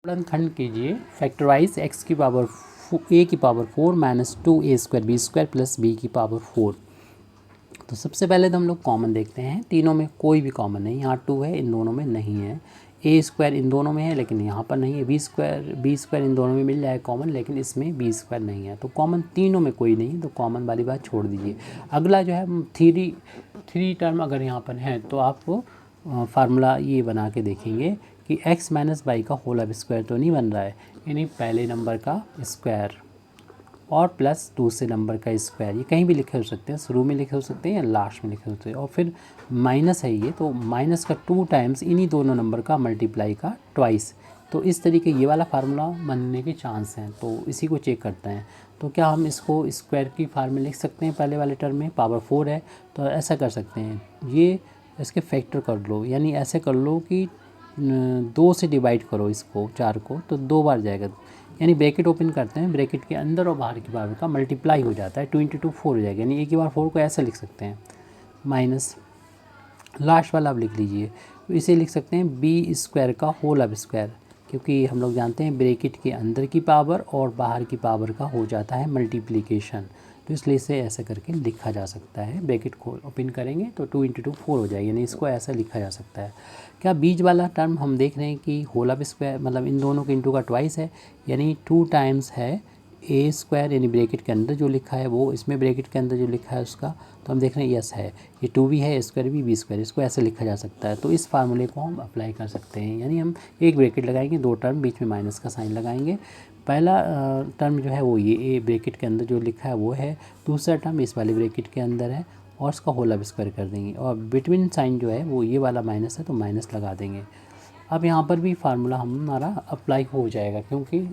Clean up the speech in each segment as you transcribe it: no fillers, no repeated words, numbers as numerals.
खंड कीजिए factorise x की पावर a की power 4 minus 2a² b² plus b की पावर 4। तो सबसे पहले तो हम लोग कॉमन देखते हैं, तीनों में कोई भी कॉमन नहीं, यहाँ 2 है, इन दोनों में नहीं है, a² इन दोनों में है लेकिन यहाँ पर नहीं है, b² इन दोनों में मिल जाए कॉमन, लेकिन इसमें b² नहीं है। तो कॉमन तीनों में कोई नहीं है, तो कॉमन वाली बात छोड़ दीजिए। अगला जो है थ्री टर्म अगर यहाँ पर है तो आप फार्मूला ये बना के देखेंगे कि x माइनस वाई का होल अब स्क्वायर तो नहीं बन रहा है, यानी पहले नंबर का स्क्वायर और प्लस दूसरे नंबर का स्क्वायर, ये कहीं भी लिखे हो सकते हैं, शुरू में लिखे हो सकते हैं या लास्ट में लिखे हो सकते हैं, और फिर माइनस है ये, तो माइनस का 2 टाइम्स इन्हीं दोनों नंबर का मल्टीप्लाई का ट्वाइस। तो इस तरीके ये वाला फार्मूला बनने के चांस हैं, तो इसी को चेक करते हैं। तो क्या हम इसको स्क्वायर की फार्म में लिख सकते हैं, पहले वाले टर्म में पावर 4 है तो ऐसा कर सकते हैं, ये इसके फैक्टर कर लो, यानी ऐसे कर लो कि 2 से डिवाइड करो इसको 4 को, तो 2 बार जाएगा, यानी ब्रैकेट ओपन करते हैं, ब्रैकेट के अंदर और बाहर की पावर का मल्टीप्लाई हो जाता है, 2 × 2 4 हो जाएगा, यानी एक ही बार 4 को ऐसे लिख सकते हैं, माइनस लास्ट वाला आप लिख लीजिए, तो इसे लिख सकते हैं b² का होल अब स्क्वायर, क्योंकि हम लोग जानते हैं ब्रैकेट के अंदर की पावर और बाहर की पावर का हो जाता है मल्टीप्लिकेशन, तो इसलिए इसे ऐसे करके लिखा जा सकता है। ब्रैकेट को ओपन करेंगे तो 2 × 2 4 हो जाएगी, यानी इसको ऐसा लिखा जा सकता है। क्या बीच वाला टर्म हम देख रहे हैं कि होल अब स्क्वायर मतलब इन दोनों के इंटू का ट्वाइस है, यानी 2 टाइम्स है a², यानी ब्रैकेट के अंदर जो लिखा है वो इसमें ब्रैकेट के अंदर जो लिखा है उसका, तो हम देख रहे हैं यस है, ये 2 भी है, a² भी b², इसको ऐसे लिखा जा सकता है। तो इस फार्मूले को हम अप्लाई कर सकते हैं, यानी हम एक ब्रैकेट लगाएंगे, 2 टर्म बीच में माइनस का साइन लगाएंगे, पहला टर्म जो है वो ये ब्रैकेट के अंदर जो लिखा है वो है, दूसरा टर्म इस वाले ब्रैकेट के अंदर है और उसका होल अब स्क्वायर कर देंगे, और बिटवीन साइन जो है वो ये वाला माइनस है तो माइनस लगा देंगे। अब यहाँ पर भी फार्मूला हमारा अप्लाई हो जाएगा, क्योंकि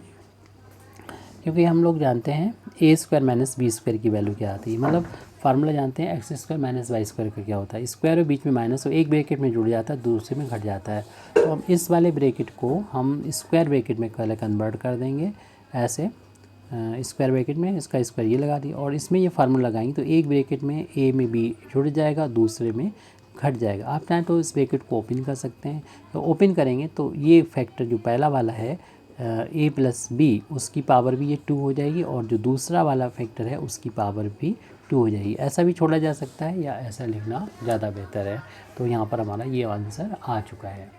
हम लोग जानते हैं a² माइनस b² की वैल्यू क्या आती है, मतलब फार्मूला जानते हैं x² माइनस y² का क्या होता है, स्क्वायर और बीच में माइनस, तो एक ब्रैकेट में जुड़ जाता है दूसरे में घट जाता है, तो हम इस वाले ब्रैकेट को हम स्क्वायर ब्रैकेट में पहले कन्वर्ट कर देंगे, ऐसे स्क्वायर ब्रैकेट में इसका स्क्वायर ये लगा दिया, और इसमें ये फार्मूला लगाएंगे तो एक ब्रैकेट में a में b जुड़ जाएगा, दूसरे में घट जाएगा। आप चाहें तो इस ब्रैकेट को ओपन कर सकते हैं, तो ओपन करेंगे तो ये फैक्टर जो पहला वाला है a प्लस b, उसकी पावर भी ये 2 हो जाएगी, और जो दूसरा वाला फैक्टर है उसकी पावर भी 2 हो जाएगी। ऐसा भी छोड़ा जा सकता है या ऐसा लिखना ज़्यादा बेहतर है। तो यहाँ पर हमारा ये आंसर आ चुका है।